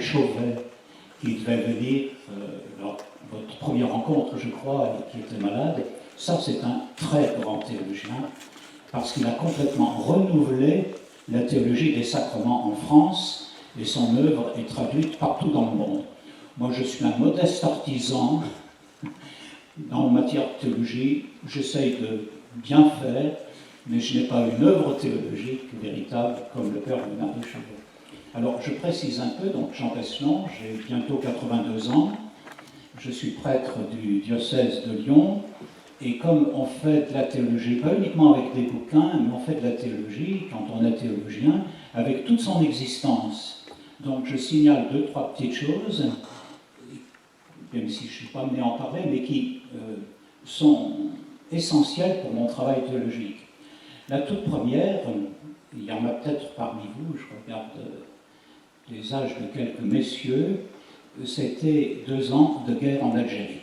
l'abbé Chauvet, qui devait venir lors de votre première rencontre, je crois, et qui était malade. Ça, c'est un très grand théologien, parce qu'il a complètement renouvelé la théologie des sacrements en France, et son œuvre est traduite partout dans le monde. Moi, je suis un modeste artisan en matière de théologie. J'essaye de bien faire, mais je n'ai pas une œuvre théologique véritable comme le père Bernard de Chauvet. Alors, je précise un peu, donc Jean Pesselon, j'ai bientôt 82 ans, je suis prêtre du diocèse de Lyon, et comme on fait de la théologie, pas uniquement avec des bouquins, mais on fait de la théologie, quand on est théologien, avec toute son existence. Donc je signale 2-3 petites choses, même si je ne suis pas amené à en parler, mais qui sont essentielles pour mon travail théologique. La toute première, il y en a peut-être parmi vous, je regarde les âges de quelques messieurs, c'était 2 ans de guerre en Algérie,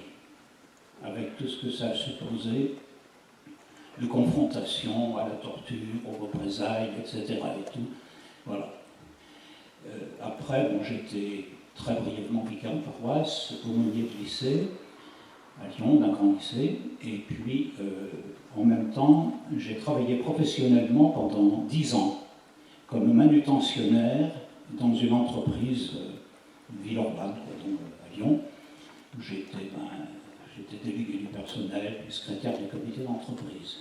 avec tout ce que ça supposait de confrontation à la torture, aux représailles, etc. Et tout. Voilà. Après, bon, j'étais très brièvement vicaire de paroisse, aumônier de lycée, à Lyon, d'un grand lycée, et puis en même temps, j'ai travaillé professionnellement pendant 10 ans comme manutentionnaire dans une entreprise Villeurbanne, à Lyon, où j'étais délégué du personnel, puis secrétaire du comité d'entreprise.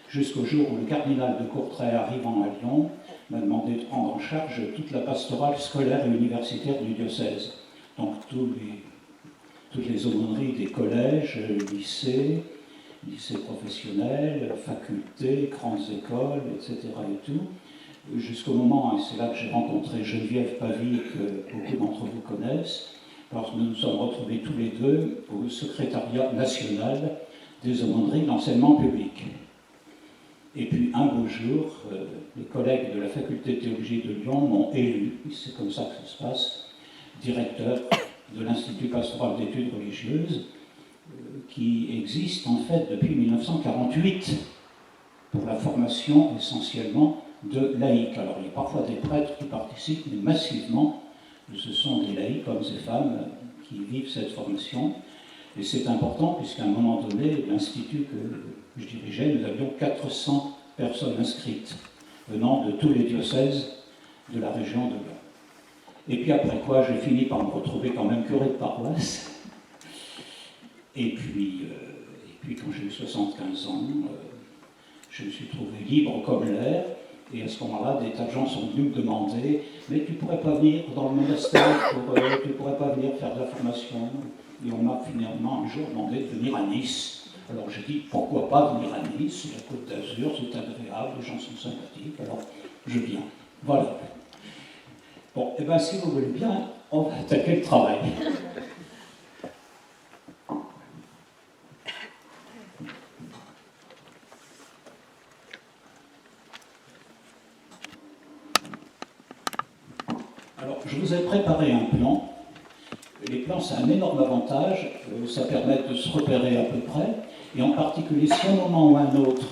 Jusqu'au jour où le cardinal de Courtrai, arrivant à Lyon, m'a demandé de prendre en charge toute la pastorale scolaire et universitaire du diocèse. Donc toutes les aumôneries des collèges, lycées professionnels, facultés, grandes écoles, etc. et tout. Jusqu'au moment, et c'est là que j'ai rencontré Geneviève Pavie, que beaucoup d'entre vous connaissent, parce que nous nous sommes retrouvés tous les deux au secrétariat national des aumôneries d'enseignement public. Et puis un beau jour, les collègues de la faculté de théologie de Lyon m'ont élu, c'est comme ça que ça se passe, directeur de l'Institut pastoral d'études religieuses, qui existe en fait depuis 1948 pour la formation essentiellement de laïcs. Alors il y a parfois des prêtres qui participent, mais massivement, ce sont des laïcs, hommes et femmes, qui vivent cette formation. Et c'est important puisqu'à un moment donné, l'Institut que je dirigeais, nous avions 400 personnes inscrites venant de tous les diocèses de la région de Lyon. Et puis après quoi, j'ai fini par me retrouver quand même curé de paroisse. Et puis quand j'ai eu 75 ans, je me suis trouvé libre comme l'air. Et à ce moment-là, des tas de gens sont venus me demander « Mais tu ne pourrais pas venir dans le monastère, tu ne pourrais pas venir faire de la formation ?» Et on m'a finalement un jour demandé de venir à Nice. Alors j'ai dit « Pourquoi pas venir à Nice? La Côte d'Azur, c'est agréable, les gens sont sympathiques, alors je viens. » Voilà. Bon, et bien si vous voulez bien, on va attaquer le travail. Alors, je vous ai préparé un plan. Les plans, c'est un énorme avantage. Ça permet de se repérer à peu près. Et en particulier, si à un moment ou à un autre,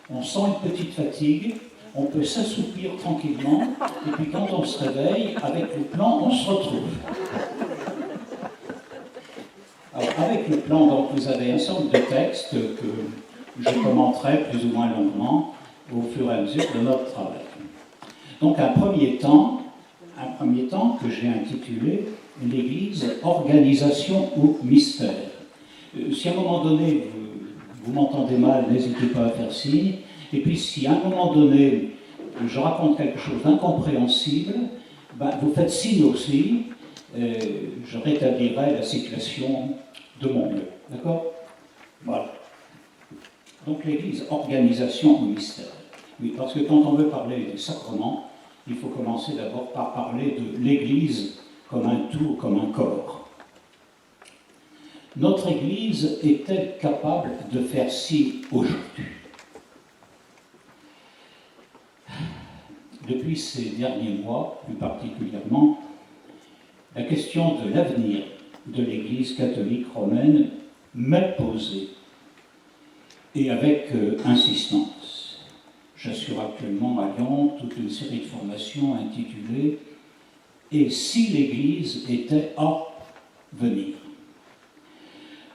on sent une petite fatigue, on peut s'assoupir tranquillement. Et puis quand on se réveille, avec le plan, on se retrouve. Alors, avec le plan, donc, vous avez un certain nombre de textes que je commenterai plus ou moins longuement au fur et à mesure de notre travail. Donc, un premier temps que j'ai intitulé « L'Église, organisation ou mystère ». Si à un moment donné, vous m'entendez mal, n'hésitez pas à faire signe. Et puis si à un moment donné, je raconte quelque chose d'incompréhensible, ben, vous faites signe aussi, je rétablirai la situation de mon mieux. D'accord? Voilà. Donc l'Église, organisation ou mystère. Oui, parce que quand on veut parler des sacrements, il faut commencer d'abord par parler de l'Église comme un tout, comme un corps. Notre Église est-elle capable de faire ci aujourd'hui? Depuis ces derniers mois, plus particulièrement, la question de l'avenir de l'Église catholique romaine m'est posée, et avec insistance. J'assure actuellement à Lyon toute une série de formations intitulées « et si l'Église était à venir.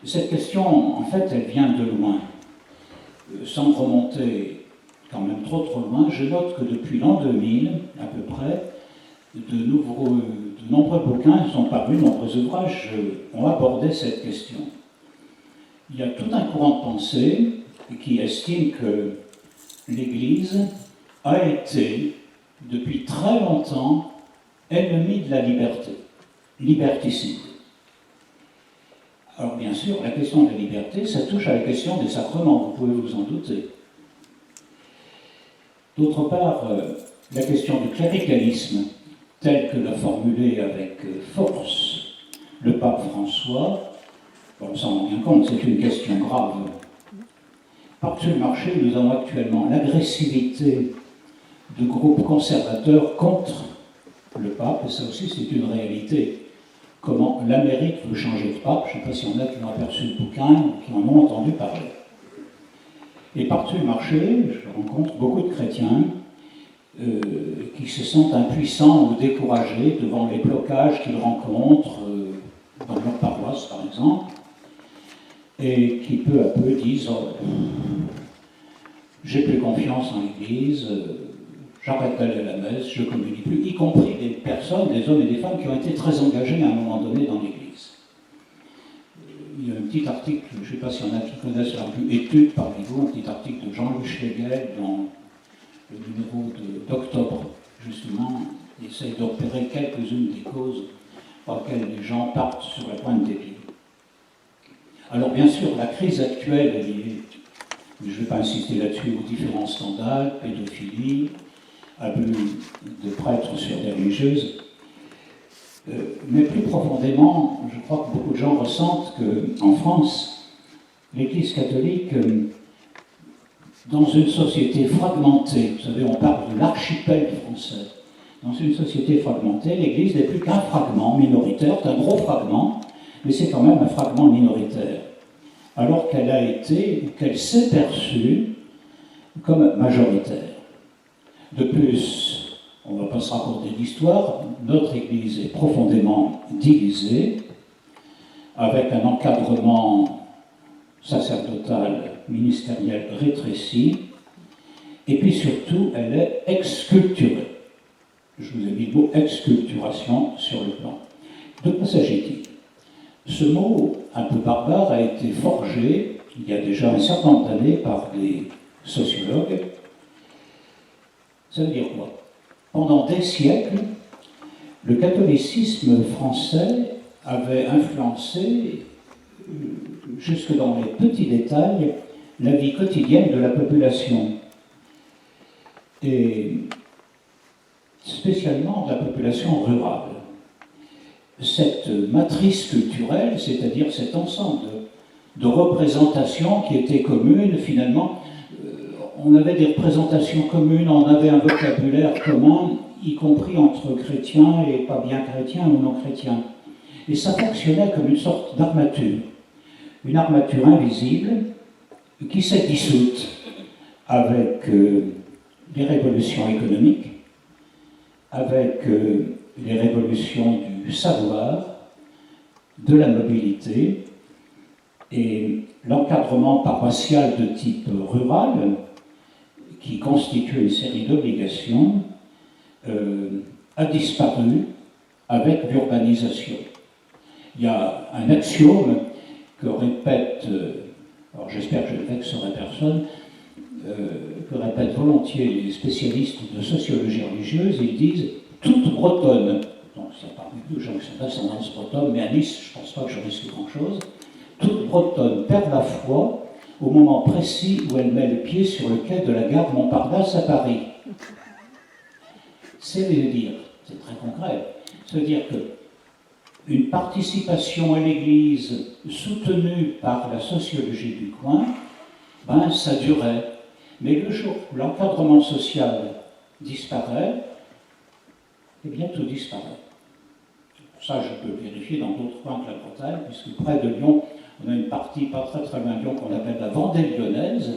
Cette question, en fait, elle vient de loin. Sans remonter quand même trop loin, je note que depuis l'an 2000, à peu près, de nombreux bouquins sont parus, de nombreux ouvrages ont abordé cette question. Il y a tout un courant de pensée qui estime que l'Église a été, depuis très longtemps, ennemie de la liberté, liberticide. Alors bien sûr, la question de la liberté, ça touche à la question des sacrements, vous pouvez vous en douter. D'autre part, la question du cléricalisme, tel que l'a formulé avec force le pape François, on s'en rend bien compte, c'est une question grave. Par-dessus le marché, nous avons actuellement l'agressivité de groupes conservateurs contre le pape, et ça aussi c'est une réalité. Comment l'Amérique veut changer de pape, je ne sais pas si on a qui ont aperçu le bouquin ou qui en ont entendu parler. Et par-dessus le marché, je rencontre beaucoup de chrétiens qui se sentent impuissants ou découragés devant les blocages qu'ils rencontrent dans leur paroisse, par exemple, et qui peu à peu disent j'ai plus confiance en l'Église, j'arrête d'aller à la messe, je ne communie plus, y compris des personnes, des hommes et des femmes qui ont été très engagés à un moment donné dans l'Église. Il y a un petit article, je ne sais pas s'il y en a qui connaissent la revue Études parmi vous, un petit article de Jean-Louis Schlegel dans le numéro d'octobre, justement, il essaye d'opérer quelques-unes des causes par lesquelles les gens partent sur la pointe des pieds. Alors bien sûr, la crise actuelle est liée, je ne vais pas insister là-dessus, aux différents scandales, pédophilie, abus de prêtres sur des religieuses, mais plus profondément, je crois que beaucoup de gens ressentent qu'en France, l'Église catholique, dans une société fragmentée, vous savez, on parle de l'archipel français, dans une société fragmentée, l'Église n'est plus qu'un fragment minoritaire, c'est un gros fragment, mais c'est quand même un fragment minoritaire, alors qu'elle a été, ou qu'elle s'est perçue comme majoritaire. De plus, on ne va pas se raconter d'histoire, notre Église est profondément divisée, avec un encadrement sacerdotal, ministériel rétréci, et puis surtout, elle est exculturée. Je vous ai mis le mot exculturation sur le plan. De quoi s'agit-il? Ce mot un peu barbare a été forgé il y a déjà un certain nombre d'années par des sociologues. Ça veut dire quoi? Pendant des siècles, le catholicisme français avait influencé, jusque dans les petits détails, la vie quotidienne de la population. Et spécialement de la population rurale. Cette matrice culturelle, c'est-à-dire cet ensemble de représentations qui étaient communes, finalement, on avait des représentations communes, on avait un vocabulaire commun, y compris entre chrétiens et pas bien chrétiens ou non chrétiens. Et ça fonctionnait comme une sorte d'armature, une armature invisible qui s'est dissoute avec les révolutions économiques, avec les révolutions du savoir, de la mobilité et l'encadrement paroissial de type rural, qui constitue une série d'obligations, a disparu avec l'urbanisation. Il y a un axiome que répète, alors j'espère que je ne vexerai personne, que répètent volontiers les spécialistes de sociologie religieuse. Ils disent « toute bretonne », donc il y a parmi nous gens qui sont d'ascendance bretonne, mais à Nice, je ne pense pas que je risque grand-chose, toute bretonne perd la foi au moment précis où elle met le pied sur le quai de la gare Montparnasse à Paris. C'est dire, c'est très concret, c'est-à-dire qu'une participation à l'Église soutenue par la sociologie du coin, ben ça durait. Mais le jour où l'encadrement social disparaît, eh bien tout disparaît. Ça, je peux vérifier dans d'autres coins que la Bretagne, puisque près de Lyon, on a une partie pas très très loin de Lyon qu'on appelle la Vendée lyonnaise,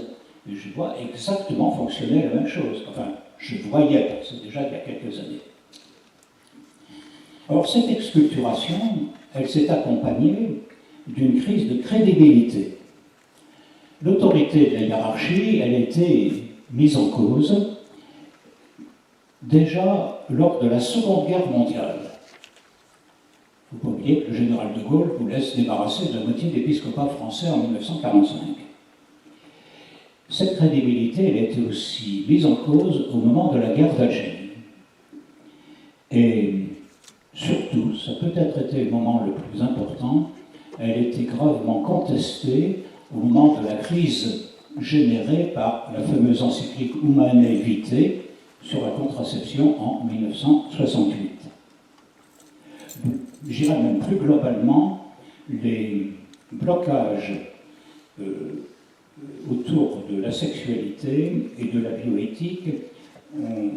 et je vois exactement fonctionner la même chose. Enfin, je voyais, c'est déjà il y a quelques années. Alors cette exculturation, elle s'est accompagnée d'une crise de crédibilité. L'autorité de la hiérarchie, elle a été mise en cause déjà lors de la Seconde Guerre mondiale. Il ne faut pas oublier que le général de Gaulle voulait se débarrasser de la moitié de l'épiscopat français en 1945. Cette crédibilité, elle a été aussi mise en cause au moment de la guerre d'Algérie. Et surtout, ça a peut-être été le moment le plus important, elle a été gravement contestée au moment de la crise générée par la fameuse encyclique Humanae Vitae sur la contraception en 1968. J'irais même plus globalement, les blocages autour de la sexualité et de la bioéthique ont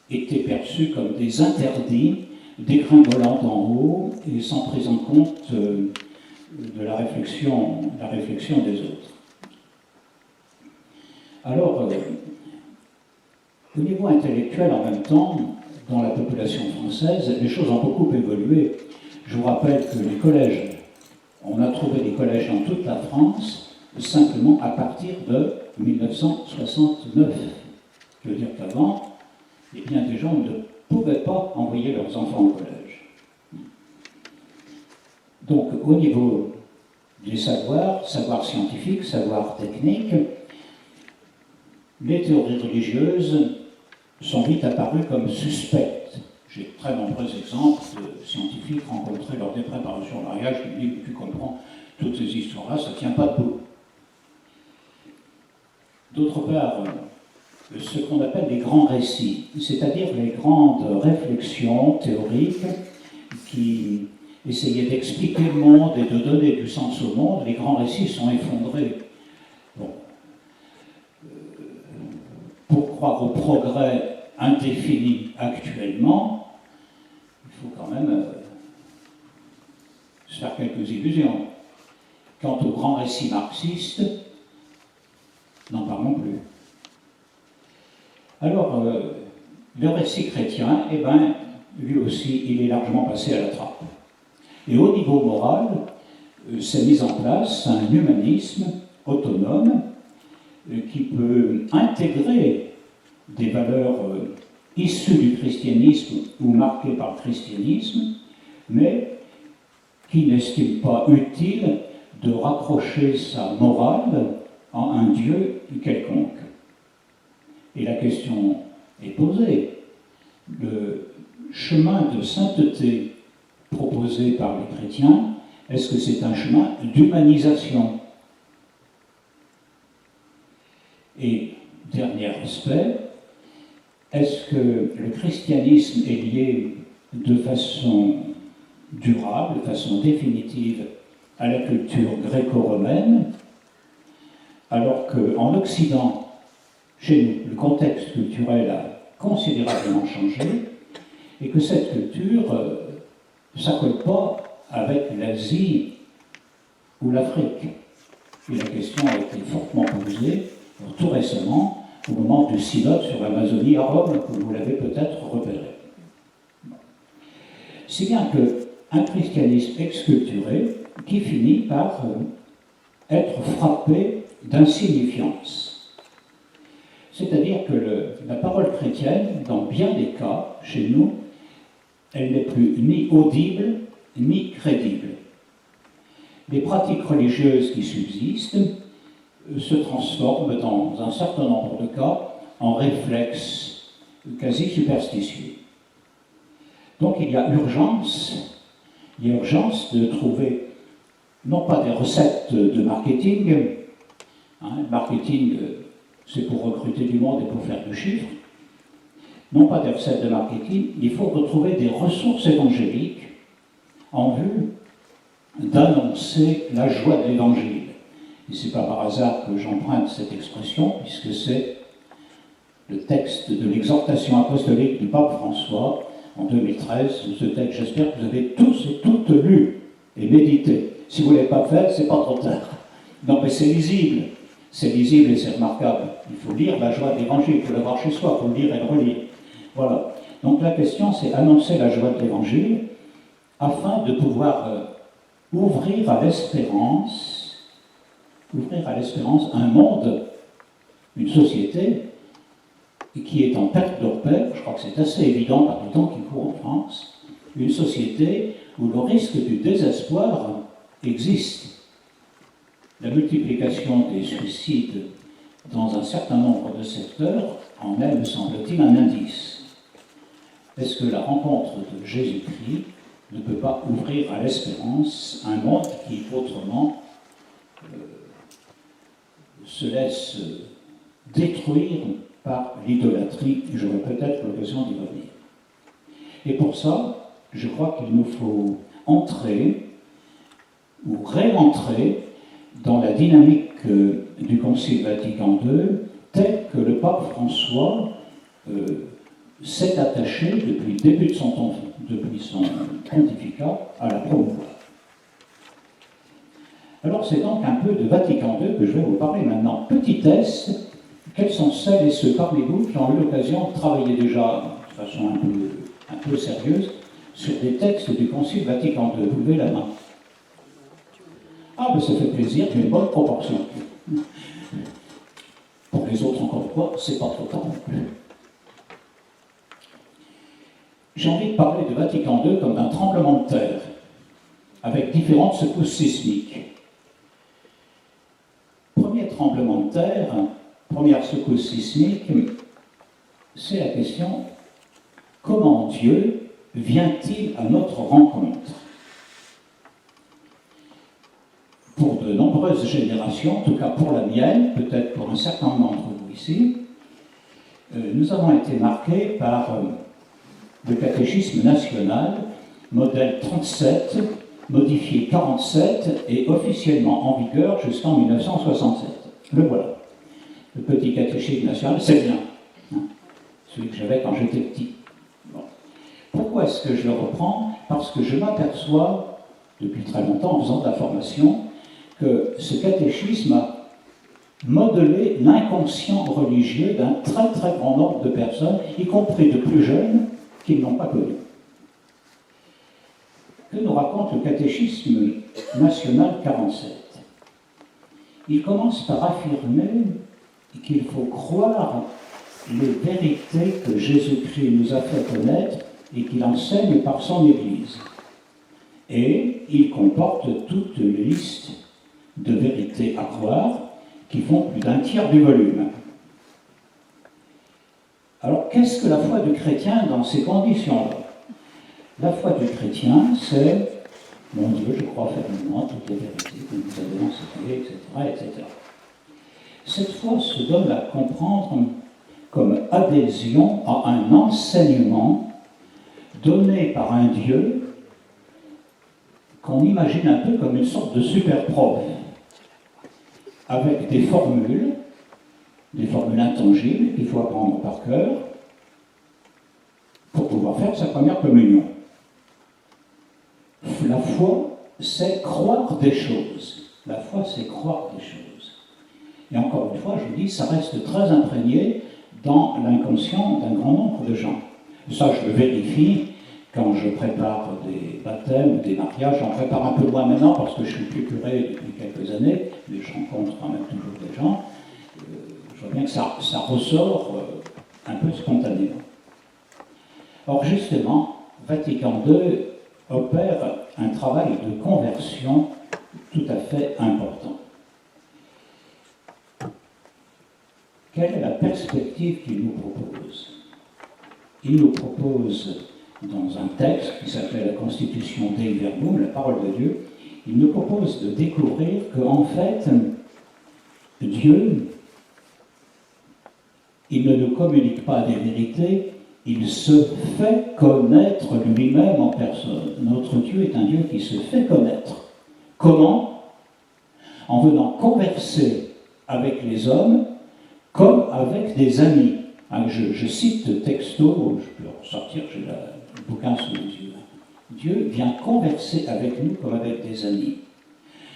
été perçus comme des interdits dégringolant d'en haut et sans prise en compte de la réflexion des autres. Alors, au niveau intellectuel, en même temps, dans la population française, les choses ont beaucoup évolué. Je vous rappelle que les collèges, on a trouvé des collèges dans toute la France, simplement à partir de 1969. Je veux dire qu'avant, eh bien, des gens ne pouvaient pas envoyer leurs enfants au collège. Donc, au niveau des savoirs scientifiques, savoirs techniques, les théories religieuses sont vite apparues comme suspectes. J'ai de très nombreux exemples de scientifiques rencontrés lors des préparations au mariage qui me disent que tu comprends toutes ces histoires-là, ça ne tient pas debout. D'autre part, ce qu'on appelle les grands récits, c'est-à-dire les grandes réflexions théoriques qui essayaient d'expliquer le monde et de donner du sens au monde, les grands récits sont effondrés. Bon. Pour croire au progrès indéfini actuellement, il faut quand même se faire quelques illusions. Quant aux grands récits marxistes, n'en parlons plus. Alors, le récit chrétien, eh ben, lui aussi, il est largement passé à la trappe. Et au niveau moral, s'est mis en place un humanisme autonome qui peut intégrer des valeurs issues du christianisme ou marquées par le christianisme, mais qui n'estime pas utile de raccrocher sa morale à un Dieu quelconque. Et la question est posée. Le chemin de sainteté proposé par les chrétiens, est-ce que c'est un chemin d'humanisation? Et dernier aspect, est-ce que le christianisme est lié de façon durable, de façon définitive à la culture gréco-romaine, alors qu'en Occident, chez nous, le contexte culturel a considérablement changé et que cette culture ne s'accorde pas avec l'Asie ou l'Afrique. Et la question a été fortement posée tout récemment au moment du synode sur l'Amazonie à Rome, que vous l'avez peut-être repéré. Si bien qu'un christianisme exculturé qui finit par être frappé d'insignifiance. C'est-à-dire que la parole chrétienne, dans bien des cas, chez nous, elle n'est plus ni audible, ni crédible. Les pratiques religieuses qui subsistent se transforment, dans un certain nombre de cas, en réflexes quasi superstitieux. Donc il y a urgence de trouver, non pas des recettes de marketing, le marketing c'est pour recruter du monde et pour faire du chiffre, non pas des recettes de marketing, il faut retrouver des ressources évangéliques en vue d'annoncer la joie de l'Évangile. Et ce n'est pas par hasard que j'emprunte cette expression, puisque c'est le texte de l'exhortation apostolique du pape François en 2013. Ce texte, j'espère que vous avez tous et toutes lu et médité. Si vous ne l'avez pas fait, ce n'est pas trop tard. Non, mais c'est lisible et c'est remarquable. Il faut lire la joie de l'Évangile, il faut l'avoir chez soi, il faut le lire et le relire. Voilà. Donc la question, c'est annoncer la joie de l'Évangile afin de pouvoir ouvrir à l'espérance un monde, une société qui est en perte de repère. Je crois que c'est assez évident par le temps qui court en France, une société où le risque du désespoir existe. La multiplication des suicides dans un certain nombre de secteurs en est, me semble-t-il, un indice. Est-ce que la rencontre de Jésus-Christ ne peut pas ouvrir à l'espérance un monde qui, autrement, se laisse détruire par l'idolâtrie? J'aurai peut-être l'occasion d'y revenir. Et pour ça, je crois qu'il nous faut entrer ou réentrer dans la dynamique du Concile Vatican II, tel que le pape François s'est attaché depuis le début de son pontificat à la promouvoir. Alors c'est donc un peu de Vatican II que je vais vous parler maintenant. Petit test, quels sont celles et ceux parmi vous qui ont eu l'occasion de travailler déjà de façon un peu sérieuse sur des textes du Concile Vatican II? Vous levez la main. Ah, ben ça fait plaisir, il y a une bonne proportion. Pour les autres, encore une fois, c'est pas trop tard non plus. J'ai envie de parler de Vatican II comme d'un tremblement de terre, avec différentes secousses sismiques. Premier tremblement de terre, première secousse sismique, c'est la question: comment Dieu vient-il à notre rencontre? Pour de nombreuses générations, en tout cas pour la mienne, peut-être pour un certain nombre d'entre vous ici, nous avons été marqués par le catéchisme national, modèle 37, modifié 47 et officiellement en vigueur jusqu'en 1967. Le voilà. Le petit catéchisme national, c'est bien. Hein, celui que j'avais quand j'étais petit. Bon. Pourquoi est-ce que je le reprends? Parce que je m'aperçois, depuis très longtemps en faisant de la formation, que ce catéchisme a modelé l'inconscient religieux d'un très très grand nombre de personnes, y compris de plus jeunes, qui ne l'ont pas connu. Que nous raconte le catéchisme national 47? Il commence par affirmer qu'il faut croire les vérités que Jésus-Christ nous a fait connaître et qu'il enseigne par son Église. Et il comporte toute une liste de vérités à croire qui font plus d'un tiers du volume. Alors, qu'est-ce que la foi du chrétien dans ces conditions-là? La foi du chrétien, c'est « Mon Dieu, je crois fermement toutes les vérités que vous avez enseignées, etc., etc. » Cette foi se donne à comprendre comme adhésion à un enseignement donné par un Dieu qu'on imagine un peu comme une sorte de super prof, avec des formules intangibles qu'il faut apprendre par cœur pour pouvoir faire sa première communion. La foi, c'est croire des choses. La foi, c'est croire des choses. Et encore une fois, je vous dis, ça reste très imprégné dans l'inconscient d'un grand nombre de gens. Ça, je le vérifie quand je prépare des baptêmes, des mariages. J'en prépare un peu moins maintenant parce que je suis plus curé depuis quelques années, mais je rencontre quand même toujours des gens. Je vois bien que ça ressort un peu spontanément. Or, justement, Vatican II opère un travail de conversion tout à fait important. Quelle est la perspective qu'il nous propose? Il nous propose, dans un texte qui s'appelle la Constitution Dei Verbum, la parole de Dieu, il nous propose de découvrir qu'en fait, Dieu, il ne nous communique pas des vérités, il se fait connaître lui-même en personne. Notre Dieu est un Dieu qui se fait connaître. Comment? En venant converser avec les hommes comme avec des amis. Je cite texto, je peux en sortir, j'ai le bouquin sous les yeux. Dieu vient converser avec nous comme avec des amis.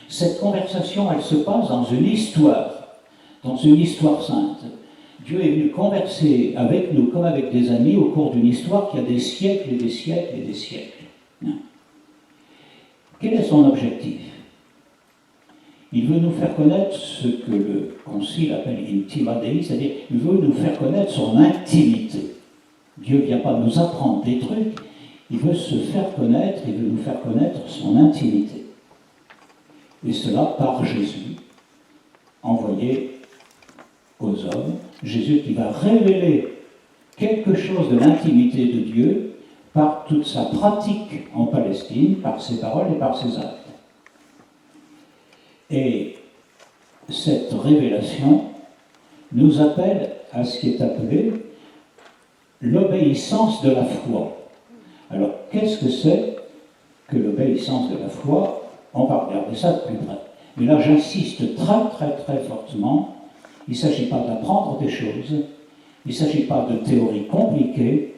Cette conversation, elle se passe dans une histoire sainte. Dieu est venu converser avec nous comme avec des amis au cours d'une histoire qui a des siècles et des siècles et des siècles. Quel est son objectif? Il veut nous faire connaître ce que le Concile appelle intima Dei, c'est-à-dire il veut nous faire connaître son intimité. Dieu ne vient pas nous apprendre des trucs, il veut se faire connaître, il veut nous faire connaître son intimité. Et cela par Jésus, envoyé aux hommes, Jésus qui va révéler quelque chose de l'intimité de Dieu par toute sa pratique en Palestine, par ses paroles et par ses actes. Et cette révélation nous appelle à ce qui est appelé l'obéissance de la foi. Alors, qu'est-ce que c'est que l'obéissance de la foi? On va regarder ça de plus près. Mais là, j'insiste très, très, très fortement, il ne s'agit pas d'apprendre des choses, il ne s'agit pas de théories compliquées,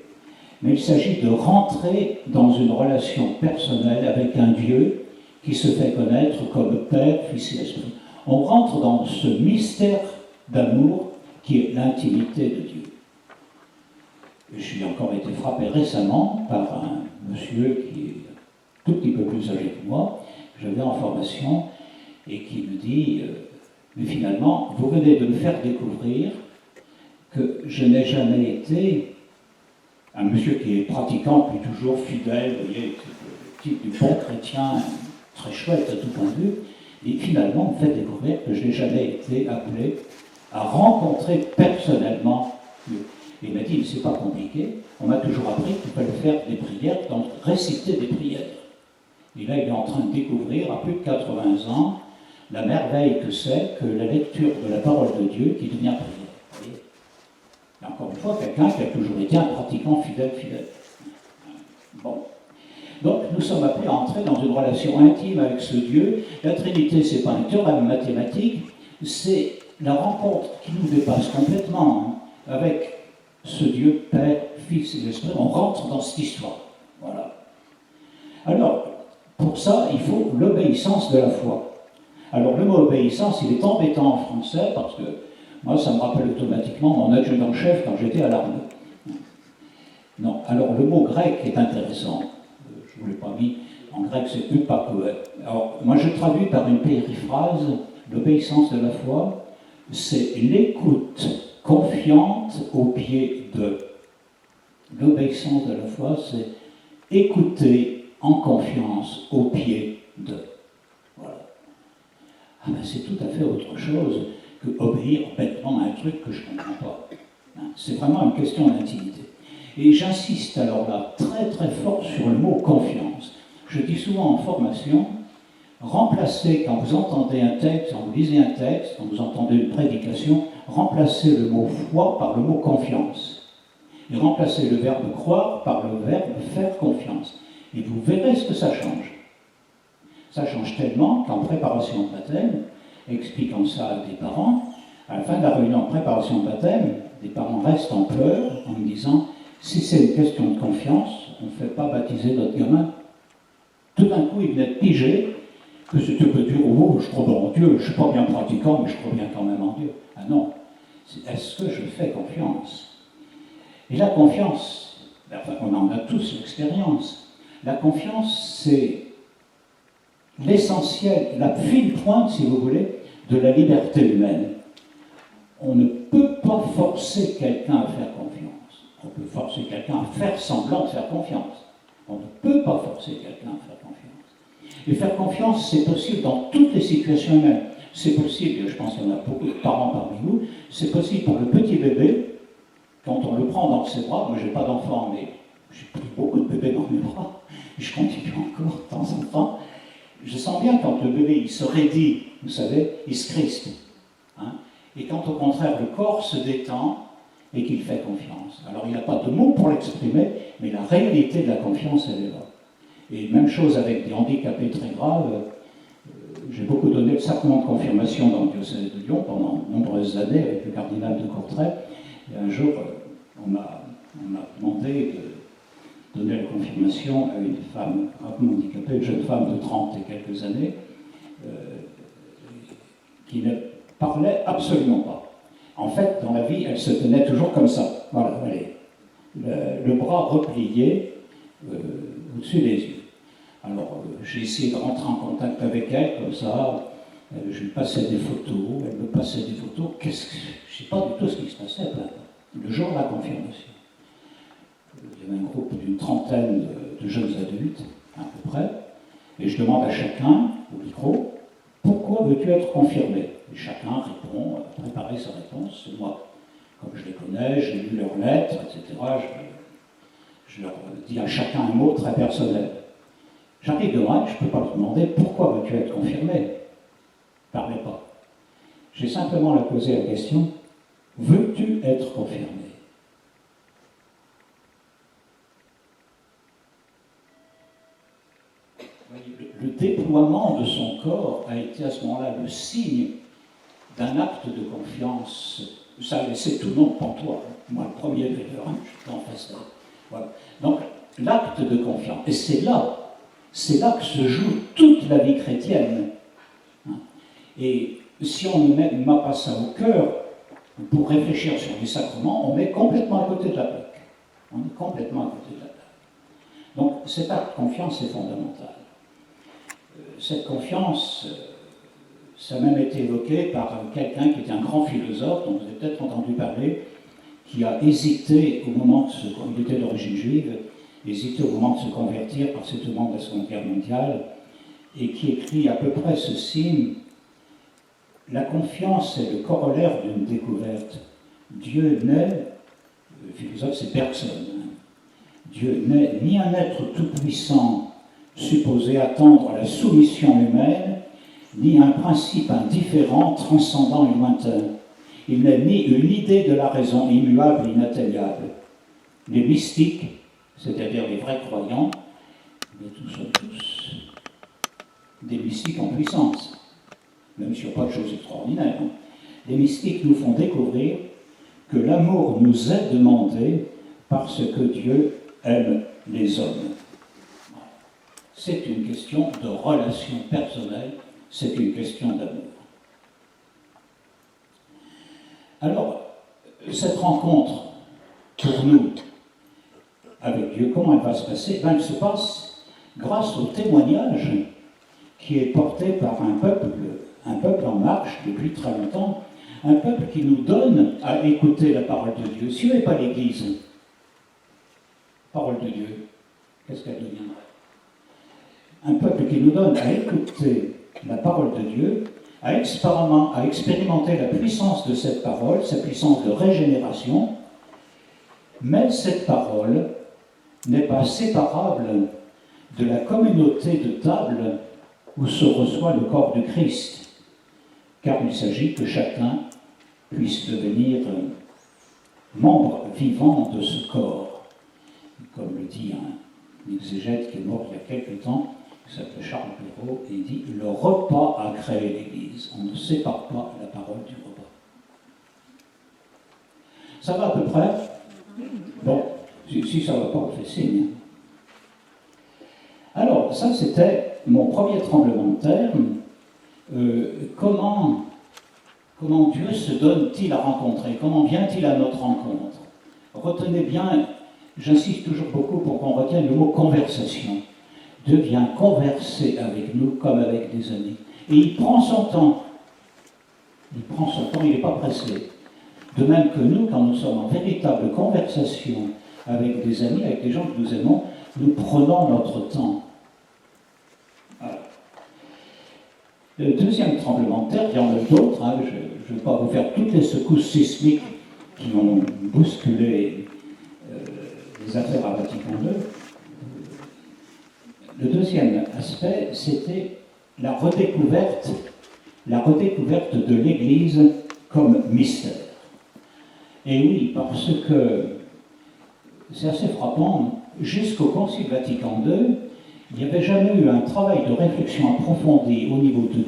mais il s'agit de rentrer dans une relation personnelle avec un Dieu qui se fait connaître comme Père, Fils et Esprit. On rentre dans ce mystère d'amour qui est l'intimité de Dieu. J'ai encore été frappé récemment par un monsieur qui est un tout petit peu plus âgé que moi, que j'avais en formation, et qui me dit mais finalement, vous venez de me faire découvrir que je n'ai jamais été un monsieur qui est pratiquant, puis toujours fidèle, vous voyez, le type du bon chrétien, très chouette à tout point de vue, et finalement, on me fait découvrir que je n'ai jamais été appelé à rencontrer personnellement Dieu. Et il m'a dit, c'est pas compliqué, on m'a toujours appris qu'il fallait faire des prières, donc réciter des prières. Et là, il est en train de découvrir, à plus de 80 ans, la merveille que c'est que la lecture de la parole de Dieu qui devient prière. Et encore une fois, quelqu'un qui a toujours été un pratiquant fidèle. Bon. Donc, nous sommes appelés à entrer dans une relation intime avec ce Dieu. La Trinité, ce n'est pas un théorème mathématique, c'est la rencontre qui nous dépasse complètement avec ce Dieu, Père, Fils et Esprit. On rentre dans cette histoire. Voilà. Alors, pour ça, il faut l'obéissance de la foi. Alors, le mot obéissance, il est embêtant en français parce que moi, ça me rappelle automatiquement mon adjudant-chef quand j'étais à l'armée. Non, alors le mot grec est intéressant. Je ne vous l'ai pas mis. En grec, c'est upakoe. Alors, moi, je traduis par une périphrase l'obéissance de la foi, c'est l'écoute confiante au pied de. L'obéissance de la foi, c'est écouter en confiance au pied de. Voilà. Ah ben, c'est tout à fait autre chose que obéir bêtement à un truc que je ne comprends pas. C'est vraiment une question d'intimité. Et j'insiste alors là très très fort sur le mot confiance. Je dis souvent en formation, remplacez, quand vous entendez un texte, quand vous lisez un texte, quand vous entendez une prédication, remplacez le mot foi par le mot confiance. Et remplacez le verbe croire par le verbe faire confiance. Et vous verrez ce que ça change. Ça change tellement qu'en préparation de baptême, expliquant ça à des parents, à la fin de la réunion de préparation de baptême, des parents restent en pleurs en me disant si c'est une question de confiance, on ne fait pas baptiser notre gamin. Tout d'un coup, il venait de piger que c'était peut dire oh, je crois en Dieu, je ne suis pas bien pratiquant, mais je crois bien quand même en Dieu. Ah non, est-ce que je fais confiance? Et la confiance, enfin, on en a tous l'expérience, la confiance, c'est l'essentiel, la fine pointe, si vous voulez, de la liberté humaine. On ne peut pas forcer quelqu'un à faire confiance. On peut forcer quelqu'un à faire semblant de faire confiance. On ne peut pas forcer quelqu'un à faire confiance. Et faire confiance, c'est possible dans toutes les situations humaines. C'est possible, je pense qu'il y en a beaucoup de parents parmi nous, c'est possible pour le petit bébé, quand on le prend dans ses bras. Moi, je n'ai pas d'enfant, mais j'ai pris beaucoup de bébés dans mes bras, et je continue encore de temps en temps. Je sens bien quand le bébé il se raidit, vous savez, il se crispe. Hein, et quand au contraire le corps se détend et qu'il fait confiance. Alors il n'a pas de mots pour l'exprimer, mais la réalité de la confiance, elle est là. Et même chose avec des handicapés très graves. J'ai beaucoup donné le sacrement de confirmation dans le diocèse de Lyon pendant de nombreuses années avec le cardinal de Courtrai. Et un jour, on m'a demandé de donner la confirmation à une femme gravement handicapée, une jeune femme de 30 et quelques années, qui ne parlait absolument pas. En fait, dans la vie, elle se tenait toujours comme ça. Voilà, allez. Le bras replié au-dessus des yeux. Alors, j'ai essayé de rentrer en contact avec elle, comme ça. Je lui passais des photos, elle me passait des photos. Je ne sais pas du tout ce qui se passait. Le jour de la confirmation, il y avait un groupe d'une trentaine de jeunes adultes, à peu près, et je demande à chacun, au micro, pourquoi veux-tu être confirmé? Et chacun répond, préparer sa réponse. Moi, comme je les connais, j'ai lu leurs lettres, etc., je leur dis à chacun un mot très personnel. J'arrive devant elle, je ne peux pas leur demander pourquoi veux-tu être confirmé? Parlez pas. J'ai simplement leur posé la question, veux-tu être confirmé? Le déploiement de son corps a été à ce moment-là le signe d'un acte de confiance. Ça a laissé tout le monde pantois. Moi, le premier veilleur, je suis en face d'elle. Voilà. Donc, l'acte de confiance. Et c'est là que se joue toute la vie chrétienne. Et si on ne met pas ça au cœur, pour réfléchir sur les sacrements, on est complètement à côté de la plaque. On est complètement à côté de la plaque. Donc, cet acte de confiance est fondamental. Cette confiance, ça a même été évoqué par quelqu'un qui était un grand philosophe, dont vous avez peut-être entendu parler, qui a hésité au moment de se convertir, il était d'origine juive, hésité au moment de se convertir par ce moment de la Seconde Guerre mondiale, et qui écrit à peu près ceci: la confiance est le corollaire d'une découverte. Dieu n'est, le philosophe c'est Bergson, Dieu n'est ni un être tout-puissant supposé attendre la soumission humaine, ni un principe indifférent, transcendant et lointain. Il n'est ni une idée de la raison immuable et inatteignable. Les mystiques, c'est-à-dire les vrais croyants, mais nous sommes tous des mystiques en puissance, même s'il n'y a pas de choses extraordinaires. Les mystiques nous font découvrir que l'amour nous est demandé parce que Dieu aime les hommes. C'est une question de relation personnelle, c'est une question d'amour. Alors, cette rencontre, pour nous, avec Dieu, comment elle va se passer? Elle se passe grâce au témoignage qui est porté par un peuple en marche depuis très longtemps, un peuple qui nous donne à écouter la parole de Dieu. Si vous n'avez pas l'Église, parole de Dieu, qu'est-ce qu'elle deviendrait? Un peuple qui nous donne à écouter la parole de Dieu, à expérimenter la puissance de cette parole, sa puissance de régénération, mais cette parole n'est pas séparable de la communauté de table où se reçoit le corps du Christ, car il s'agit que chacun puisse devenir membre vivant de ce corps. Comme le dit un exégète qui est mort il y a quelque temps, qui s'appelle Charles Perrault, et il dit « Le repas a créé l'Église, on ne sépare pas la parole du repas ». Ça va à peu près? Bon, si ça ne va pas, on fait signe. Alors, ça c'était mon premier tremblement de terre. Comment Dieu se donne-t-il à rencontrer? Comment vient-il à notre rencontre? Retenez bien, j'insiste toujours beaucoup pour qu'on retienne le mot conversation. Dieu vient converser avec nous comme avec des amis. Et il prend son temps. Il prend son temps, il n'est pas pressé. De même que nous, quand nous sommes en véritable conversation avec des amis, avec des gens que nous aimons, nous prenons notre temps. Voilà. Le deuxième tremblement de terre, il y en a d'autres, hein, je ne vais pas vous faire toutes les secousses sismiques qui ont bousculé les affaires à Vatican II. Le deuxième aspect, c'était la redécouverte de l'Église comme mystère. Et oui, parce que c'est assez frappant, jusqu'au Concile Vatican II, il n'y avait jamais eu un travail de réflexion approfondi au niveau de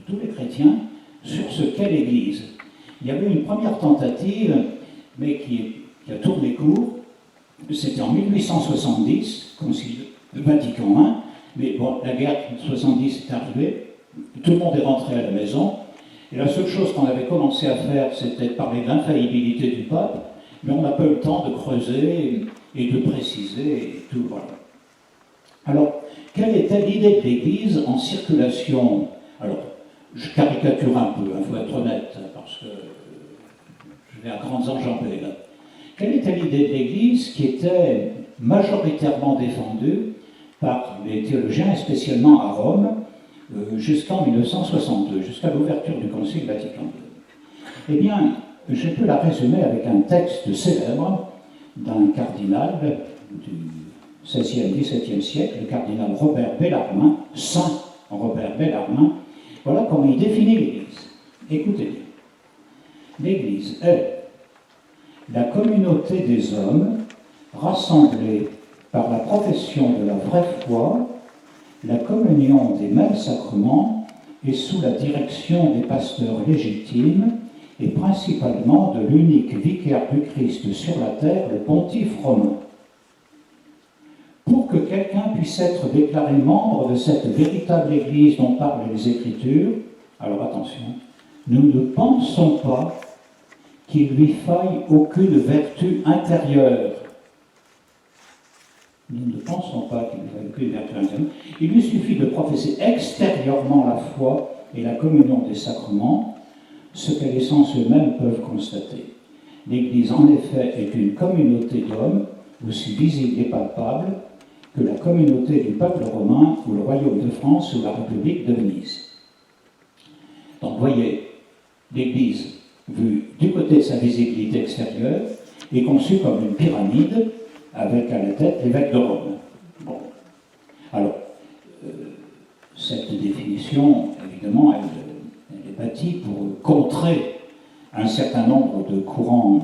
tous les chrétiens sur ce qu'est l'Église. Il y avait une première tentative, mais qui a tourné court. C'était en 1870, Concile Vatican I, mais bon, la guerre de 70 est arrivée, tout le monde est rentré à la maison, Et la seule chose qu'on avait commencé à faire, c'était de parler de l'infaillibilité du pape, mais on n'a pas eu le temps de creuser et de préciser et tout, voilà. Alors, quelle était l'idée de l'Église en circulation? Alors, je caricature un peu, il faut être honnête, parce que je vais à grandes enjambées là. Quelle était l'idée de l'Église qui était majoritairement défendue par les théologiens, et spécialement à Rome, jusqu'en 1962, jusqu'à l'ouverture du Concile Vatican II? Eh bien, je peux la résumer avec un texte célèbre d'un cardinal du XVIe, XVIIe siècle, le cardinal Robert Bellarmin, Saint Robert Bellarmin. Voilà comment il définit l'Église. Écoutez bien. L'Église est la communauté des hommes rassemblés par la profession de la vraie foi, la communion des mêmes sacrements et sous la direction des pasteurs légitimes et principalement de l'unique vicaire du Christ sur la terre, le pontife romain. Pour que quelqu'un puisse être déclaré membre de cette véritable Église dont parlent les Écritures, alors attention, nous ne pensons pas qu'il lui faille aucune vertu intérieure. Nous ne pensons pas qu'il lui faille aucune vertu intérieure. Il lui suffit de professer extérieurement la foi et la communion des sacrements, ce que les sens eux-mêmes peuvent constater. L'Église, en effet, est une communauté d'hommes, aussi visible et palpable que la communauté du peuple romain ou le royaume de France ou la République de Venise. Donc, vous voyez, l'Église, vue du côté de sa visibilité extérieure, est conçue comme une pyramide avec à la tête l'évêque de Rome. Bon. Alors, cette définition, évidemment, elle est bâtie pour contrer un certain nombre de courants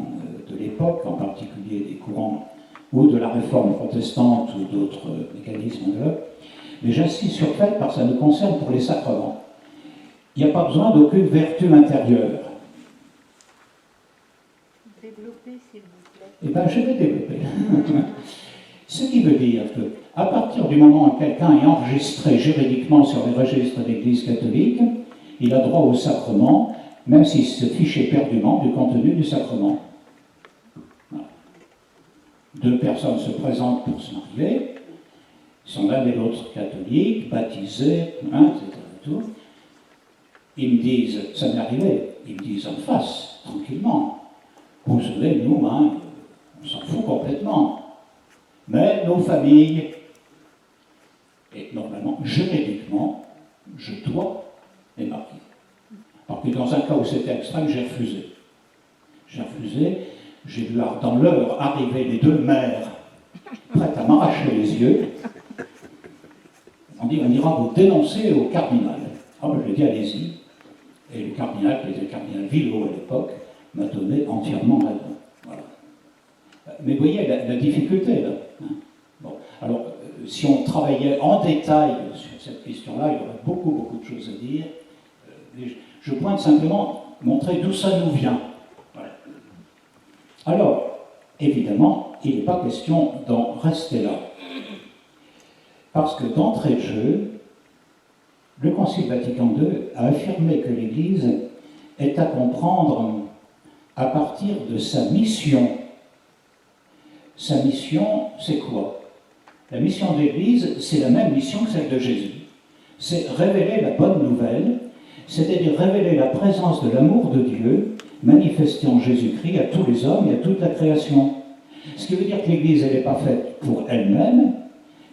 de l'époque, en particulier des courants ou de la réforme protestante ou d'autres mécanismes de l'œuvre. Mais j'insiste sur le fait parce que ça nous concerne pour les sacrements. Il n'y a pas besoin d'aucune vertu intérieure. Développer, s'il vous plaît. Eh bien, je vais développer. Ce qui veut dire qu'à partir du moment où quelqu'un est enregistré juridiquement sur les registres de l'Église catholique, il a droit au sacrement, même s'il se fiche éperdument du contenu du sacrement. Voilà. Deux personnes se présentent pour se marier, ils sont l'un et l'autre catholiques, baptisés, etc. Tout. Ils me disent, ça m'est arrivé, ils me disent en face, tranquillement, vous savez, nous, on s'en fout complètement. Mais nos familles, et normalement, juridiquement, je dois les marier. Alors que dans un cas où c'était extrême, j'ai refusé. J'ai vu dans l'heure arriver les deux mères prêtes à m'arracher les yeux. On dit, on ira vous dénoncer au cardinal. Ah ben, je lui ai dit, allez-y. Et le cardinal, qui était le cardinal Villot à l'époque, m'a donné entièrement raison. Voilà. Mais vous voyez la difficulté, là. Bon, alors, si on travaillait en détail sur cette question-là, il y aurait beaucoup de choses à dire. Je pointe simplement montrer d'où ça nous vient. Voilà. Alors, évidemment, il n'est pas question d'en rester là. Parce que d'entrée de jeu, le Concile Vatican II a affirmé que l'Église est à comprendre à partir de sa mission. Sa mission, c'est quoi? La mission de l'Église, c'est la même mission que celle de Jésus. C'est révéler la bonne nouvelle, c'est-à-dire révéler la présence de l'amour de Dieu manifesté en Jésus-Christ à tous les hommes et à toute la création. Ce qui veut dire que l'Église, elle n'est pas faite pour elle-même,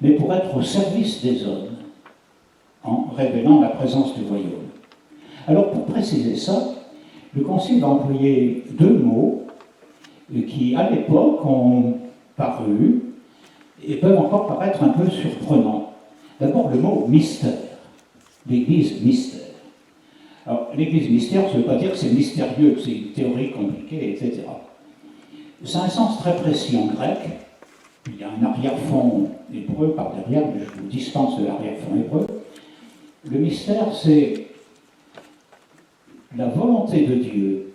mais pour être au service des hommes, en révélant la présence du royaume. Alors, pour préciser ça, le Concile va employer deux mots qui, à l'époque, ont paru et peuvent encore paraître un peu surprenants. D'abord, le mot mystère. L'Église mystère. Alors, l'Église mystère, ça ne veut pas dire que c'est mystérieux, que c'est une théorie compliquée, etc. Ça a un sens très précis en grec. Il y a un arrière-fond hébreu par derrière, mais je vous dispense de l'arrière-fond hébreu. Le mystère, c'est la volonté de Dieu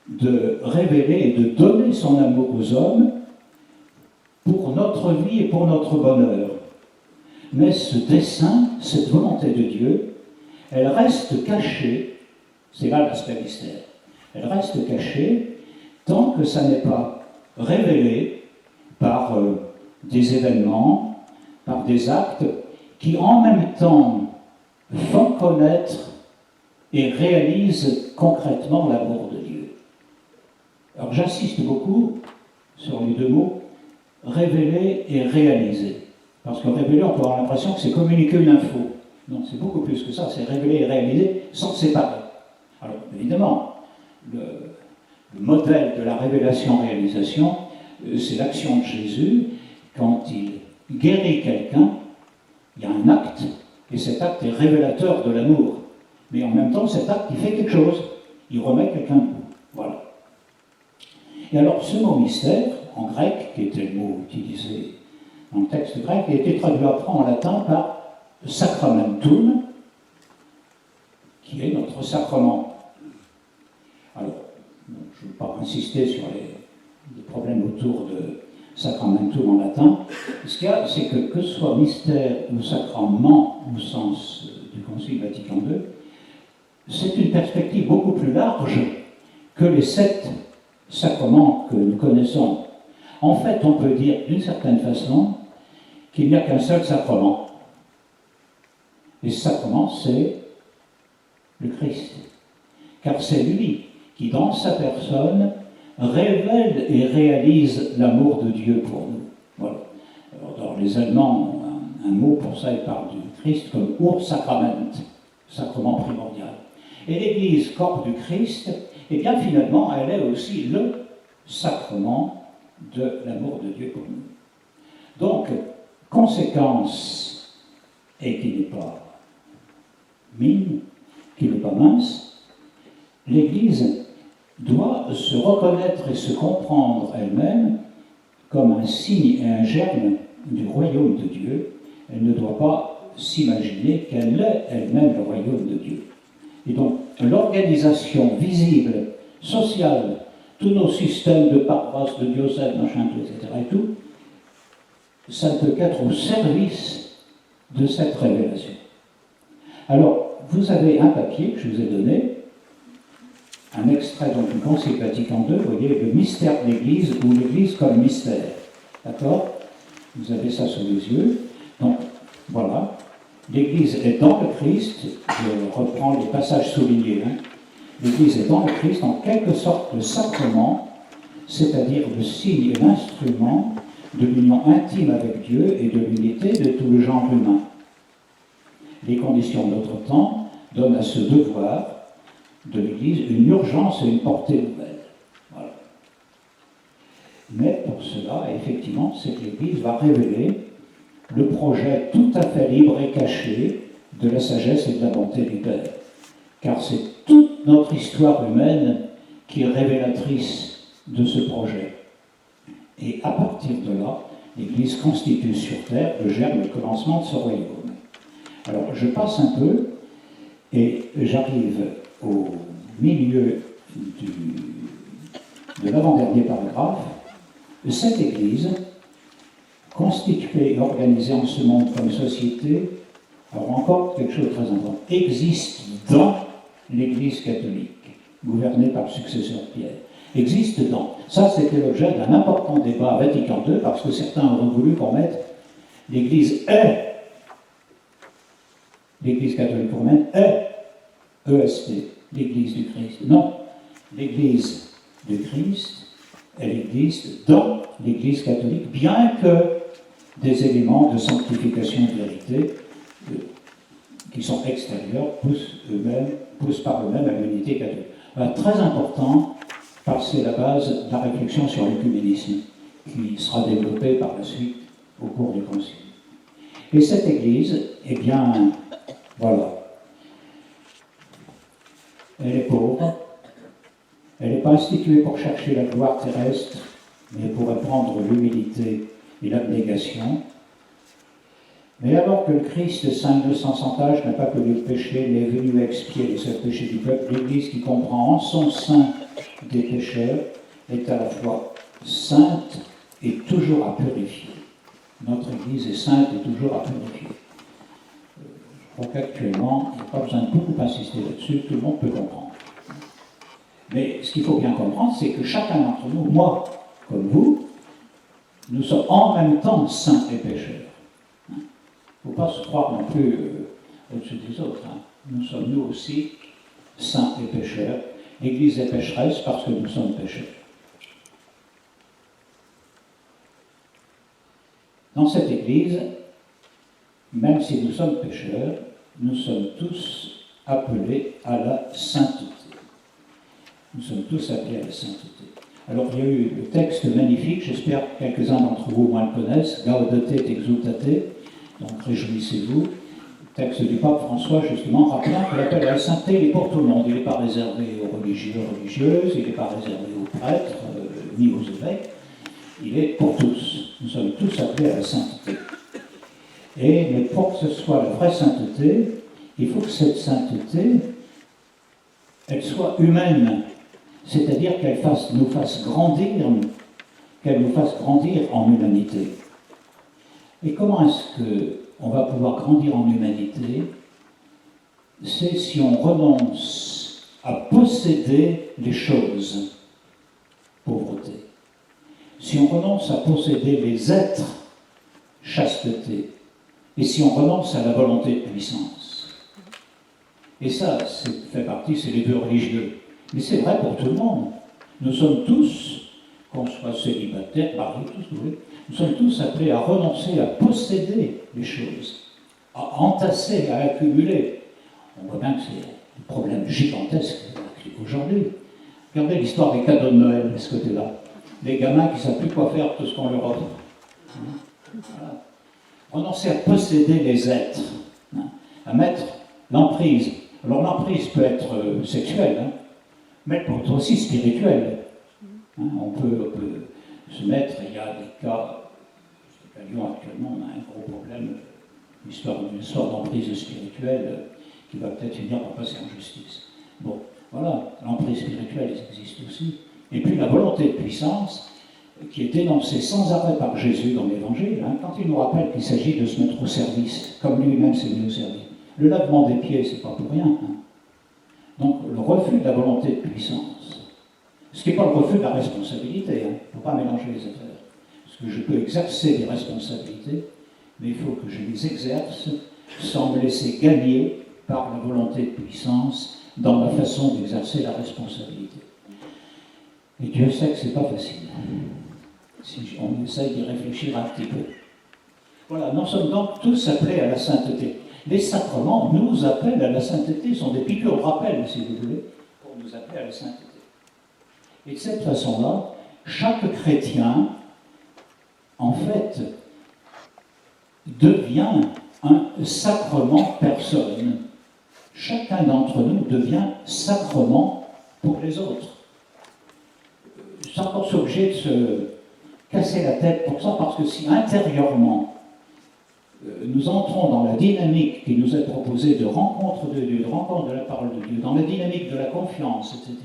de révéler et de donner son amour aux hommes pour notre vie et pour notre bonheur. Mais ce dessein, cette volonté de Dieu, elle reste cachée C'est là l'aspect mystère. Elle reste cachée tant que ça n'est pas révélé par des événements, par des actes qui en même temps font connaître et réalisent concrètement l'amour de Dieu. Alors j'insiste beaucoup sur les deux mots, révéler et réaliser. Parce que révéler, on peut avoir l'impression que c'est communiquer une info. Non, c'est beaucoup plus que ça, c'est révéler et réaliser sans séparer. Alors évidemment, le modèle de la révélation-réalisation, c'est l'action de Jésus. Quand il guérit quelqu'un, il y a un acte, et cet acte est révélateur de l'amour. Mais en même temps, cet acte, il fait quelque chose. Il remet quelqu'un debout. Voilà. Et alors, ce mot mystère, en grec, qui était le mot utilisé dans le texte grec, a été traduit après en latin par sacramentum, qui est notre sacrement. Alors, je ne vais pas insister sur les problèmes autour de sacramentum en latin. Ce qu'il y a, c'est que ce soit mystère ou sacrement, au sens du Concile Vatican II, c'est une perspective beaucoup plus large que les 7 sacrements que nous connaissons. En fait, on peut dire d'une certaine façon qu'il n'y a qu'un seul sacrement. Et ce sacrement, c'est le Christ. Car c'est lui qui, dans sa personne, révèle et réalise l'amour de Dieu pour nous. Voilà. Alors, dans les Allemands, un mot pour ça, ils parlent du Christ comme Ursakrament, sacrement primordial. Et l'Église, corps du Christ, eh bien finalement, elle est aussi le sacrement de l'amour de Dieu pour nous. Donc, conséquence, et qui n'est pas mine, qui n'est pas mince, l'Église doit se reconnaître et se comprendre elle-même comme un signe et un germe du royaume de Dieu. Elle ne doit pas s'imaginer qu'elle est elle-même le royaume de Dieu. Et donc, l'organisation visible, sociale, tous nos systèmes de paroisses, de diocèses, machin, tout, etc. et tout, ça ne peut qu'être au service de cette révélation. Alors, vous avez un papier que je vous ai donné, un extrait donc du Concile Vatican II, vous voyez, le mystère de l'Église ou l'Église comme mystère. D'accord? Vous avez ça sous les yeux. Donc, voilà. L'Église est dans le Christ, je reprends les passages soulignés. L'Église est dans le Christ, en quelque sorte le sacrement, c'est-à-dire le signe et l'instrument de l'union intime avec Dieu et de l'unité de tout le genre humain. Les conditions de notre temps donnent à ce devoir de l'Église une urgence et une portée nouvelle. Voilà. Mais pour cela, effectivement, c'est que l'Église va révéler le projet tout à fait libre et caché de la sagesse et de la bonté du Père. Car c'est toute notre histoire humaine qui est révélatrice de ce projet. Et à partir de là, l'Église constitue sur terre le germe, le commencement de ce royaume. Alors, je passe un peu et j'arrive au milieu de l'avant-dernier paragraphe. Cette Église, constituée et organisée en ce monde comme société, alors encore quelque chose de très important, existe dans l'Église catholique, gouvernée par le successeur Pierre. Existe dans. Ça, c'était l'objet d'un important débat à Vatican II, parce que certains auraient voulu qu'on mette l'Église est, l'Église catholique romaine est, EST, l'Église du Christ. Non, l'Église du Christ, elle existe dans l'Église catholique, bien que des éléments de sanctification et de vérité qui sont extérieurs poussent par eux-mêmes à l'unité catholique. Alors, très important, parce que c'est la base de la réflexion sur l'écuménisme, qui sera développée par la suite au cours du Concile. Et cette Église, eh bien, voilà. Elle est pauvre, elle n'est pas instituée pour chercher la gloire terrestre, mais pour apprendre l'humilité et l'abnégation. Mais alors que le Christ, saint innocent sans tâche, n'a pas connu le péché, mais est venu expier les seuls péchés du peuple, l'Église qui comprend en son sein des pécheurs est à la fois sainte et toujours à purifier. Notre Église est sainte et toujours à purifier. Je crois qu'actuellement, il n'y a pas besoin de beaucoup insister là-dessus, tout le monde peut comprendre. Mais ce qu'il faut bien comprendre, c'est que chacun d'entre nous, moi comme vous, nous sommes en même temps saints et pécheurs. Il ne faut pas se croire non plus au-dessus des autres. Nous sommes nous aussi saints et pécheurs. L'Église est pécheresse parce que nous sommes pécheurs. Dans cette Église, même si nous sommes pécheurs, nous sommes tous appelés à la sainteté. Nous sommes tous appelés à la sainteté. Alors, il y a eu le texte magnifique, j'espère que quelques-uns d'entre vous au moins le connaissent, Gaudete et Exultate, donc réjouissez-vous. Texte du pape François, justement, rappelant que l'appel à la sainteté, il est pour tout le monde. Il n'est pas réservé aux religieux, religieuses, il n'est pas réservé aux prêtres, ni aux évêques. Il est pour tous. Nous sommes tous appelés à la sainteté. Mais pour que ce soit la vraie sainteté, il faut que cette sainteté, elle soit humaine. C'est-à-dire qu'elle nous fasse grandir en humanité. Et comment est-ce qu'on va pouvoir grandir en humanité? C'est si on renonce à posséder les choses, pauvreté. Si on renonce à posséder les êtres, chasteté. Et si on renonce à la volonté de puissance. Et ça, fait partie, c'est les deux religieux. Mais c'est vrai pour tout le monde. Nous sommes tous, qu'on soit célibataires, mariés, tout ce que vous voulez, nous sommes tous appelés à renoncer à posséder les choses, à entasser, à accumuler. On voit bien que c'est un problème gigantesque aujourd'hui. Regardez l'histoire des cadeaux de Noël de ce côté-là. Les gamins qui ne savent plus quoi faire de tout ce qu'on leur offre. Voilà. Renoncer à posséder les êtres, à mettre l'emprise. Alors l'emprise peut être sexuelle, mais elle peut être aussi spirituelle. On peut se mettre, il y a des cas, à Lyon actuellement, on a un gros problème, une histoire d'emprise spirituelle qui va peut-être finir par passer en justice. Bon, voilà, l'emprise spirituelle existe aussi. Et puis la volonté de puissance, qui est dénoncée sans arrêt par Jésus dans l'Évangile, quand il nous rappelle qu'il s'agit de se mettre au service, comme lui-même s'est mis au service. Le lavement des pieds, c'est pas pour rien. Donc le refus de la volonté de puissance, ce qui n'est pas le refus de la responsabilité, il ne faut pas mélanger les affaires. Parce que je peux exercer des responsabilités, mais il faut que je les exerce sans me laisser gagner par la volonté de puissance dans ma façon d'exercer la responsabilité. Et Dieu sait que ce n'est pas facile. Si on essaye d'y réfléchir un petit peu. Voilà, nous sommes donc tous appelés à la sainteté. Les sacrements nous appellent à la sainteté, sont des piqûres de rappel, si vous voulez, pour nous appeler à la sainteté. Et de cette façon-là, chaque chrétien, en fait, devient un sacrement personne. Chacun d'entre nous devient sacrement pour les autres. Sans qu'on soit obligé de se casser la tête pour ça, parce que si intérieurement, nous entrons dans la dynamique qui nous est proposée de rencontre de Dieu, de rencontre de la parole de Dieu, dans la dynamique de la confiance, etc.,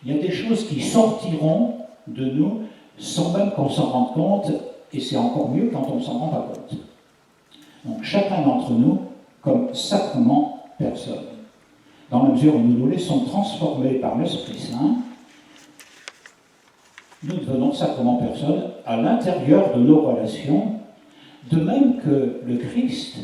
il y a des choses qui sortiront de nous sans même qu'on s'en rende compte, et c'est encore mieux quand on ne s'en rend pas compte. Donc chacun d'entre nous, comme sacrement personne, dans la mesure où nous nous laissons transformer par l'Esprit Saint, nous devenons sacrement personne à l'intérieur de nos relations, de même que le Christ,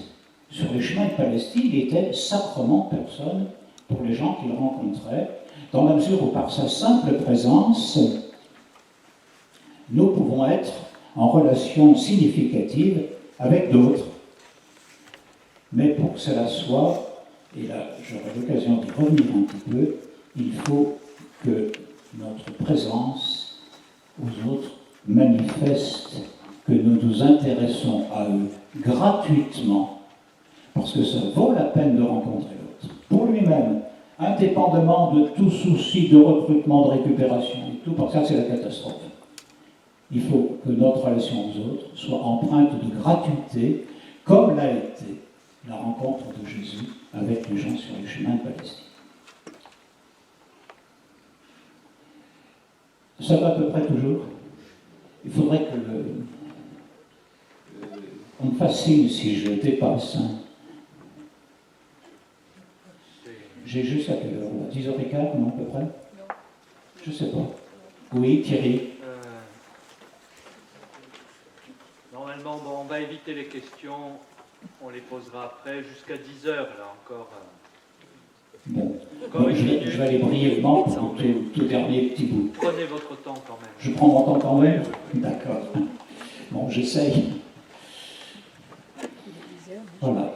sur les chemins de Palestine, était sacrement personne pour les gens qu'il rencontrait, dans la mesure où par sa simple présence, nous pouvons être en relation significative avec d'autres. Mais pour que cela soit, et là j'aurai l'occasion d'y revenir un petit peu, il faut que notre présence aux autres manifeste que nous nous intéressons à eux gratuitement, parce que ça vaut la peine de rencontrer l'autre, pour lui-même, indépendamment de tout souci de recrutement, de récupération et tout, parce que ça c'est la catastrophe. Il faut que notre relation aux autres soit empreinte de gratuité, comme l'a été la rencontre de Jésus avec les gens sur les chemins de Palestine. Ça va à peu près toujours. Il faudrait que on me fasse signe si je dépasse. J'ai juste à quelle heure? 10h15, non, à peu près? Non, Je ne sais pas. Oui, Thierry. Normalement, bon, on va éviter les questions, on les posera après, jusqu'à 10 heures, là encore. Bon, Encore une minute. je vais aller brièvement pour Non, le tout dernier petit bout. Prenez votre temps quand même. Je prends mon temps quand même. D'accord. Bon, j'essaye. Voilà.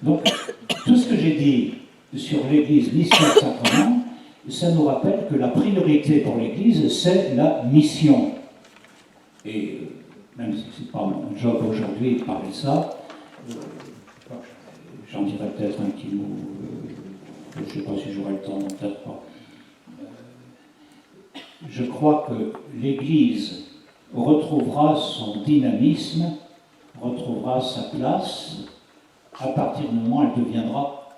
Donc, tout ce que j'ai dit sur l'Église, mission et sacrement, ça nous rappelle que la priorité pour l'Église, c'est la mission. Et même si ce n'est pas mon job aujourd'hui de parler de ça, j'en dirai peut-être un petit mot, je ne sais pas si j'aurai le temps, peut-être pas. Je crois que l'Église retrouvera son dynamisme, retrouvera sa place, à partir du moment où elle deviendra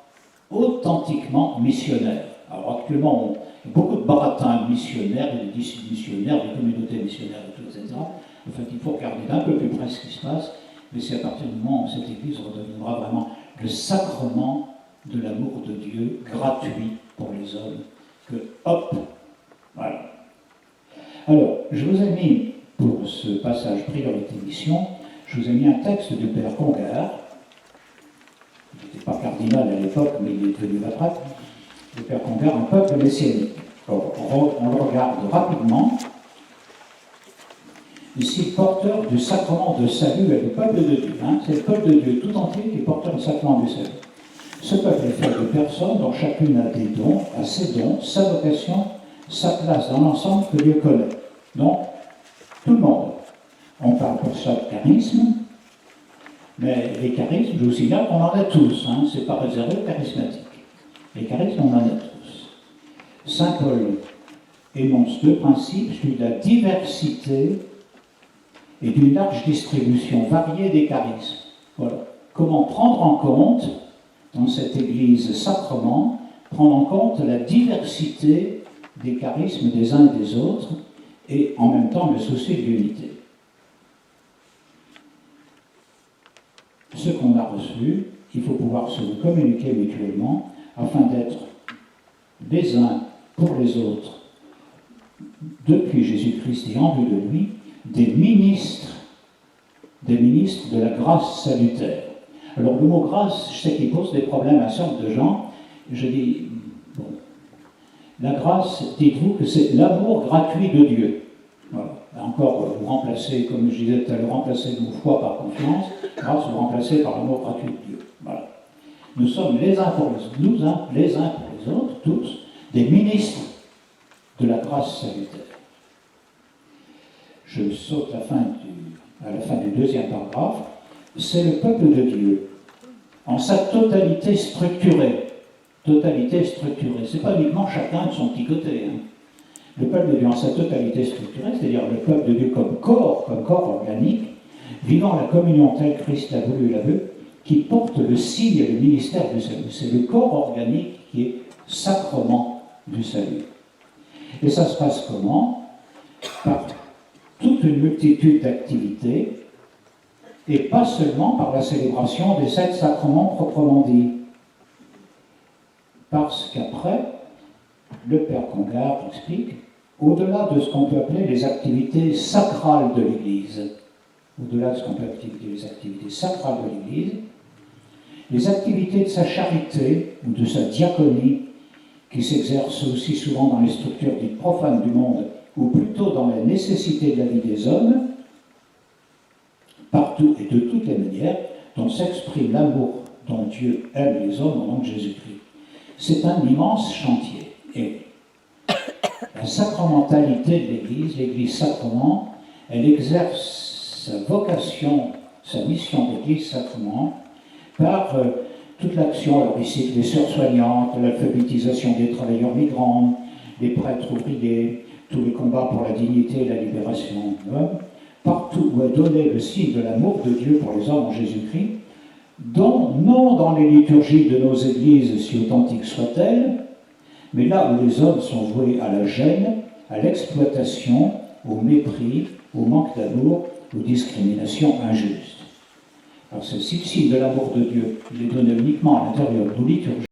authentiquement missionnaire. Alors actuellement, il y a beaucoup de baratins missionnaires, des disciples missionnaires, des communautés missionnaires, etc. En fait, il faut regarder d'un peu plus près ce qui se passe, mais c'est à partir du moment où cette Église redeviendra vraiment le sacrement de l'amour de Dieu, gratuit pour les hommes, que hop, voilà. Alors, je vous ai mis, pour ce passage priorité-mission, je vous ai mis un texte du Père Congar. Il n'était pas cardinal à l'époque, mais il est devenu après. Le Père Congar, un peuple messianique. Alors, on le regarde rapidement. Ici, porteur du sacrement de salut est le peuple de Dieu. Hein. C'est le peuple de Dieu tout entier qui est porteur du sacrement du salut. Ce peuple est fait de personnes dont chacune a des dons, a ses dons, sa vocation, sa place dans l'ensemble que Dieu connaît. Donc, tout le monde. On parle pour ça de charisme, mais les charismes, je vous signale qu'on en a tous, hein, c'est pas réservé aux charismatiques. Les charismes, on en a tous. Saint Paul énonce deux principes, celui de la diversité et d'une large distribution variée des charismes. Voilà. Comment prendre en compte, dans cette Église sacrement, prendre en compte la diversité des charismes des uns et des autres, et en même temps le souci de l'unité. Ce qu'on a reçu, il faut pouvoir se le communiquer mutuellement afin d'être les uns pour les autres, depuis Jésus-Christ et en vue de lui, des ministres de la grâce salutaire. Alors le mot grâce, je sais qu'il pose des problèmes à un certain nombre de gens. Je dis, bon, la grâce, dites-vous que c'est l'amour gratuit de Dieu. Voilà. Encore, vous remplacez, comme je disais tout à l'heure, remplacez vos foi par confiance, grâce vous remplacez par l'amour gratuit de Dieu. Voilà. Nous sommes les uns pour les autres, tous, des ministres de la grâce salutaire. Je saute à la fin du deuxième paragraphe. C'est le peuple de Dieu, en sa totalité structurée. Totalité structurée. Ce n'est pas uniquement chacun de son petit côté. Hein. Le peuple de Dieu en sa totalité structurée, c'est-à-dire le peuple de Dieu comme corps organique, vivant la communion telle que Christ l'a voulu et l'a veut, qui porte le signe et le ministère du salut. C'est le corps organique qui est sacrement du salut. Et ça se passe comment? Par toute une multitude d'activités, et pas seulement par la célébration des 7 sacrements proprement dits. Parce qu'après, le Père Congar explique, au-delà de ce qu'on peut appeler les activités sacrales de l'Église, au-delà de ce qu'on peut appeler les activités sacrales de l'Église, les activités de sa charité ou de sa diaconie, qui s'exercent aussi souvent dans les structures dites profanes du monde, ou plutôt dans la nécessité de la vie des hommes, partout et de toutes les manières, dont s'exprime l'amour dont Dieu aime les hommes au nom de Jésus-Christ. C'est un immense chantier. Et la sacramentalité de l'Église, l'Église sacrement, elle exerce sa vocation, sa mission d'Église sacrement, par toute l'action, alors ici, les sœurs soignantes, l'alphabétisation des travailleurs migrants, les prêtres ouvriers, tous les combats pour la dignité et la libération de l'homme, partout où est donné le signe de l'amour de Dieu pour les hommes en Jésus-Christ, dont, non dans les liturgies de nos églises, si authentiques soient-elles, mais là où les hommes sont voués à la gêne, à l'exploitation, au mépris, au manque d'amour, aux discriminations injustes. Alors, ce signe de l'amour de Dieu, il est donné uniquement à l'intérieur de nos liturgies.